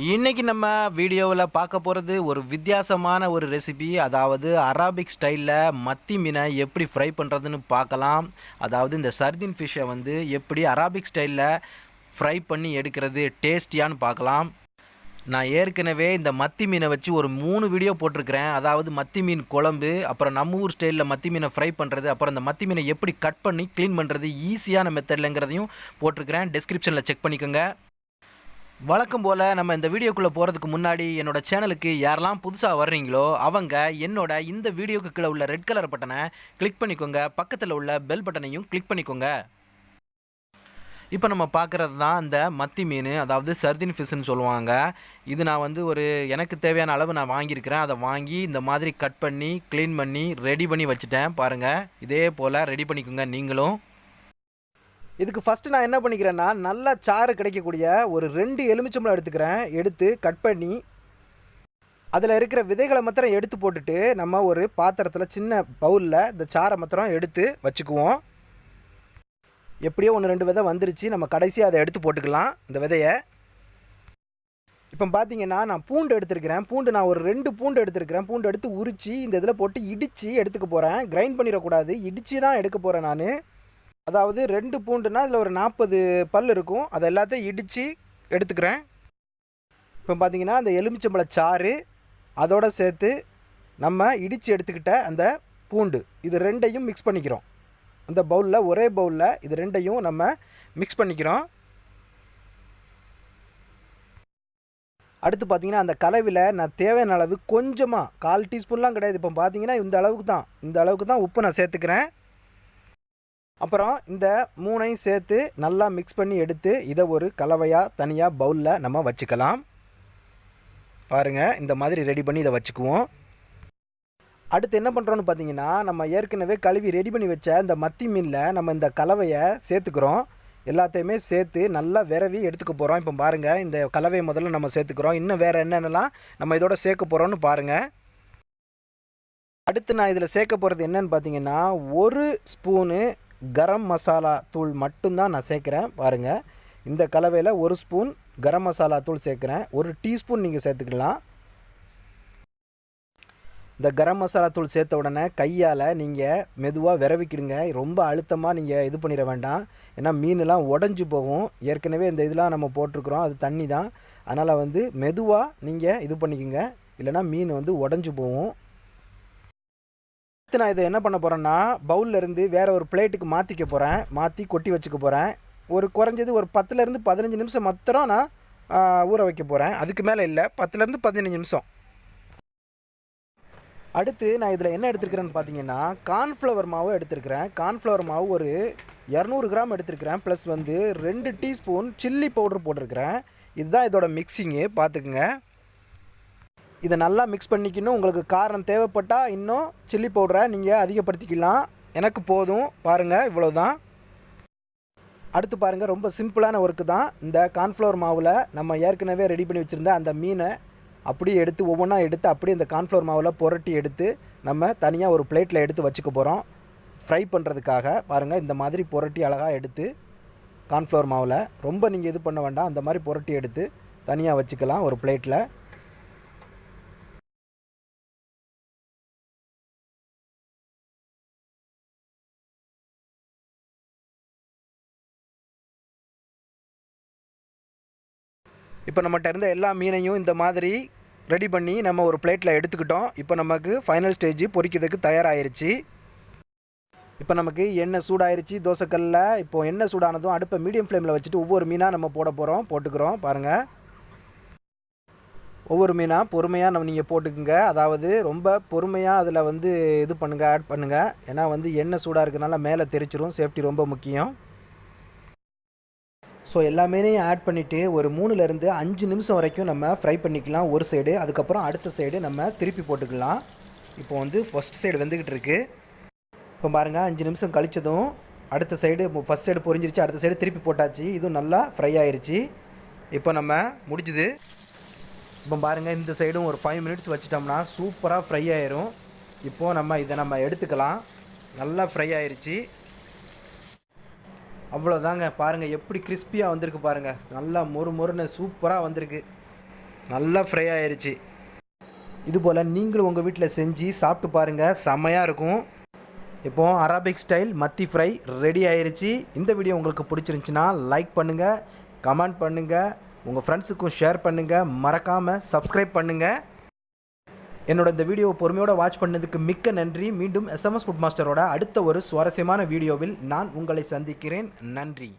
இன்னைக்கு நம்ம வீடியோவில் பார்க்க போகிறது ஒரு வித்தியாசமான ஒரு ரெசிபி. அதாவது அரபிக் ஸ்டைலில் மத்தி மீனை எப்படி ஃப்ரை பண்ணுறதுன்னு பார்க்கலாம். அதாவது இந்த சர்தின் ஃபிஷ்ஷை எப்படி அரபிக் ஸ்டைலில் ஃப்ரை பண்ணி எடுக்கிறது டேஸ்டியான்னு பார்க்கலாம். நான் ஏற்கனவே இந்த மத்தி மீனை வச்சு ஒரு 3 வீடியோ போட்டிருக்கிறேன். அதாவது மத்தி மீன் குழம்பு, அப்புறம் நம்ம ஊர் ஸ்டைலில் மத்தி மீனை ஃப்ரை பண்ணுறது, அப்புறம் இந்த மத்தி மீனை எப்படி கட் பண்ணி க்ளீன் பண்ணுறது ஈஸியான மெத்தட்லங்கிறதையும் போட்டிருக்கிறேன். டிஸ்கிரிப்ஷனில் செக் பண்ணிக்கோங்க. வழக்கம் போல் நம்ம இந்த வீடியோக்குள்ளே போகிறதுக்கு முன்னாடி என்னோட சேனலுக்கு யாரெல்லாம் புதுசாக வர்றீங்களோ அவங்க என்னோட இந்த வீடியோக்கு கீழே உள்ள ரெட் கலர் பட்டனை கிளிக் பண்ணிக்கோங்க. பக்கத்தில் உள்ள பெல் பட்டனையும் கிளிக் பண்ணிக்கோங்க. இப்போ நம்ம பார்க்குறது தான் இந்த மத்தி மீன், அதாவது சர்தின் ஃபிஷ்ன்னு சொல்லுவாங்க. இது நான் ஒரு எனக்கு தேவையான அளவு நான் வாங்கியிருக்கிறேன். அதை வாங்கி இந்த மாதிரி கட் பண்ணி க்ளீன் பண்ணி ரெடி பண்ணி வச்சுட்டேன். பாருங்கள், இதே போல் ரெடி பண்ணிக்கோங்க நீங்களும். இதுக்கு ஃபஸ்ட்டு நான் என்ன பண்ணிக்கிறேன்னா, நல்லா சாறு கிடைக்கக்கூடிய ஒரு 2 எலுமிச்சம்பழம் எடுத்துக்கிறேன். எடுத்து கட் பண்ணி அதில் இருக்கிற விதைகளை மாத்திரம் எடுத்து போட்டுட்டு நம்ம ஒரு பாத்திரத்தில் சின்ன பவுலில் இந்த சாரை மாத்திரம் எடுத்து வச்சுக்குவோம். எப்படியோ 1-2 விதை வந்துருச்சு. நம்ம கடைசியாக அதை எடுத்து போட்டுக்கலாம் இந்த விதையை. இப்போ பார்த்தீங்கன்னா நான் பூண்டு எடுத்துருக்கிறேன். பூண்டு நான் ஒரு 2 பூண்டு எடுத்துருக்கிறேன். பூண்டு எடுத்து உரித்து இந்த இதில் போட்டு இடித்து எடுத்துக்க போகிறேன். கிரைண்ட் பண்ணிடக்கூடாது, இடித்து தான் எடுக்க போகிறேன் நான். அதாவது 2 பூண்டுனா இதில் ஒரு 40 பல் இருக்கும். அதை எல்லாத்தையும் இடித்து எடுத்துக்கிறேன். இப்போ பார்த்தீங்கன்னா அந்த எலுமிச்சம்பழ சாறு அதோடு சேர்த்து நம்ம இடித்து எடுத்துக்கிட்ட அந்த பூண்டு, இது 2ஐயும் மிக்ஸ் பண்ணிக்கிறோம். அந்த பவுலில், ஒரே பவுலில் இது 2ஐயும் நம்ம மிக்ஸ் பண்ணிக்கிறோம். அடுத்து பார்த்திங்கன்னா அந்த கலவையில் நான் தேவையான அளவு கொஞ்சமாக 1/4 டீஸ்பூன்லாம் கிடையாது. இப்போ பார்த்தீங்கன்னா இந்த அளவுக்கு தான் உப்பு நான் சேர்த்துக்கிறேன். அப்புறம் இந்த 3ஐயும் சேர்த்து நல்லா மிக்ஸ் பண்ணி எடுத்து இதை ஒரு கலவையாக தனியாக பவுலில் நம்ம வச்சுக்கலாம். பாருங்கள், இந்த மாதிரி ரெடி பண்ணி இதை வச்சுக்குவோம். அடுத்து என்ன பண்ணுறோன்னு பார்த்தீங்கன்னா, நம்ம ஏற்கனவே கழுவி ரெடி பண்ணி வச்ச இந்த மத்தி மீனில் நம்ம இந்த கலவையை சேர்த்துக்கிறோம். எல்லாத்தையுமே சேர்த்து நல்லா விரவி எடுத்துக்க போகிறோம். இப்போ பாருங்கள், இந்த கலவையை முதல்ல நம்ம சேர்த்துக்கிறோம். இன்னும் வேறு என்னென்னலாம் நம்ம இதோட சேர்க்க போகிறோன்னு பாருங்கள். அடுத்து நான் இதில் சேர்க்க போகிறது என்னென்னு பார்த்தீங்கன்னா, 1 ஸ்பூனு கரம் மசாலா தூள் மட்டும்தான் நான் சேர்க்குறேன். பாருங்கள், இந்த கலவையில் 1 ஸ்பூன் கரம் மசாலா தூள் சேர்க்குறேன். 1 டீஸ்பூன் நீங்கள் சேர்த்துக்கலாம். இந்த கரம் மசாலா தூள் சேர்த்த உடனே கையால் நீங்கள் மெதுவாக விரவிக்கிடுங்க. ரொம்ப அழுத்தமாக நீங்கள் இது பண்ணிட வேண்டாம். ஏன்னா மீனெலாம் உடஞ்சி போகும். ஏற்கனவே இந்த இதெல்லாம் நம்ம போட்டிருக்கிறோம், அது தண்ணி தான். அதனால் மெதுவாக நீங்கள் இது பண்ணிக்கோங்க, இல்லைனா மீன் உடஞ்சி போகும். அடுத்து நான் இதை என்ன பண்ண போகிறேன்னா, பவுலில் இருந்து வேறு ஒரு பிளேட்டுக்கு மாற்றிக்க போகிறேன். மாற்றி கொட்டி வச்சுக்க போகிறேன். குறைஞ்சது ஒரு 10லேருந்து 15 நிமிஷம் மாத்திரம் நான் ஊற வைக்க போகிறேன். அதுக்கு மேலே இல்லை, 10லேருந்து 15 நிமிஷம். அடுத்து நான் இதில் என்ன எடுத்துருக்கிறேன்னு பார்த்தீங்கன்னா, கார்ன்ஃப்ளவர் மாவு எடுத்துருக்கிறேன். கார்ன்ஃப்ளவர் மாவு ஒரு 200 கிராம் எடுத்துருக்கிறேன். ப்ளஸ் 2 டீஸ்பூன் சில்லி பவுடர் போட்டிருக்கிறேன். இதுதான் இதோட மிக்சிங்கு, பார்த்துக்குங்க. இதை நல்லா மிக்ஸ் பண்ணிக்கணும். உங்களுக்கு காரம் தேவைப்பட்டால் இன்னும் சில்லி பவுடரை நீங்கள் அதிகப்படுத்திக்கலாம். எனக்கு போதும். பாருங்கள், இவ்வளோதான். அடுத்து பாருங்கள், ரொம்ப சிம்பிளான ஒர்க்கு தான். இந்த கார்ன்ஃப்ளவர் மாவில் நம்ம ஏற்கனவே ரெடி பண்ணி வச்சுருந்த அந்த மீனை அப்படியே எடுத்து ஒவ்வொன்றா எடுத்து அப்படியே இந்த கார்ன்ஃப்ளவர் மாவில் புரட்டி எடுத்து நம்ம தனியாக ஒரு பிளேட்டில் எடுத்து வச்சுக்க போகிறோம் ஃப்ரை பண்ணுறதுக்காக. பாருங்கள், இந்த மாதிரி புரட்டி அழகாக எடுத்து கார்ன்ஃப்ளவர் மாவில் ரொம்ப நீங்கள் இது பண்ண வேண்டாம். அந்த மாதிரி புரட்டி எடுத்து தனியாக வச்சுக்கலாம் ஒரு பிளேட்டில். இப்போ நம்மகிட்ட இருந்த எல்லா மீனையும் இந்த மாதிரி ரெடி பண்ணி நம்ம ஒரு பிளேட்டில் எடுத்துக்கிட்டோம். இப்போ நமக்கு ஃபைனல் ஸ்டேஜ் பொரிக்கிறதுக்கு தயாராகிருச்சு. இப்போ நமக்கு எண்ணெய் சூடாயிருச்சு தோசைக்கல்லில். இப்போது எண்ணெய் சூடானதும் அடுப்பை மீடியம் ஃப்ளேமில் வச்சுட்டு ஒவ்வொரு மீனாக நம்ம போட்டுக்கிறோம். பாருங்கள், ஒவ்வொரு மீனாக பொறுமையாக நீங்கள் போட்டுக்குங்க. அதாவது ரொம்ப பொறுமையாக அதில் இது பண்ணுங்கள், ஆட் பண்ணுங்கள். ஏன்னா எண்ணெய் சூடாக இருக்கிறனால மேலே தெரிச்சிரும். சேஃப்டி ரொம்ப முக்கியம். ஸோ எல்லாமே ஆட் பண்ணிவிட்டு ஒரு 3லேருந்து 5 நிமிஷம் வரைக்கும் நம்ம ஃப்ரை பண்ணிக்கலாம் ஒரு சைடு. அதுக்கப்புறம் அடுத்த சைடு நம்ம திருப்பி போட்டுக்கலாம். இப்போ ஃபஸ்ட் சைடு வெந்துக்கிட்டு இருக்குது. இப்போ பாருங்கள், 5 நிமிஷம் கழித்ததும் அடுத்த சைடு, ஃபஸ்ட் சைடு பொரிஞ்சிருச்சு, அடுத்த சைடு திருப்பி போட்டாச்சு. இதுவும் நல்லா ஃப்ரை ஆயிடுச்சு. இப்போ நம்ம முடிஞ்சுது. இப்போ பாருங்கள், இந்த சைடும் ஒரு 5 மினிட்ஸ் வச்சிட்டோம்னா சூப்பராக ஃப்ரை ஆயிரும். இப்போது இதை நம்ம எடுத்துக்கலாம். நல்லா ஃப்ரை ஆயிடுச்சு. அவ்வளோதாங்க. பாருங்கள் எப்படி கிறிஸ்பியாக வந்திருக்கு பாருங்கள். நல்லா மொறு மொறுன்னு சூப்பராக வந்திருக்கு. நல்லா ஃப்ரை ஆயிருச்சு. இதுபோல் நீங்களும் உங்கள் வீட்டில் செஞ்சு சாப்பிட்டு பாருங்கள், செம்மையாக இருக்கும். இப்போது அரபிக் ஸ்டைல் மத்தி ஃப்ரை ரெடி ஆயிருச்சு. இந்த வீடியோ உங்களுக்கு பிடிச்சிருந்துச்சின்னா லைக் பண்ணுங்கள், கமெண்ட் பண்ணுங்கள், உங்கள் ஃப்ரெண்ட்ஸுக்கும் ஷேர் பண்ணுங்கள், மறக்காமல் சப்ஸ்கிரைப் பண்ணுங்கள். என்னோட இந்த வீடியோவை பொறுமையோடு வாட்ச் பண்ணதுக்கு மிக்க நன்றி. மீண்டும் SMS ஃபுட் மாஸ்டரோட அடுத்த ஒரு சுவாரஸ்யமான வீடியோவில் நான் உங்களை சந்திக்கிறேன். நன்றி.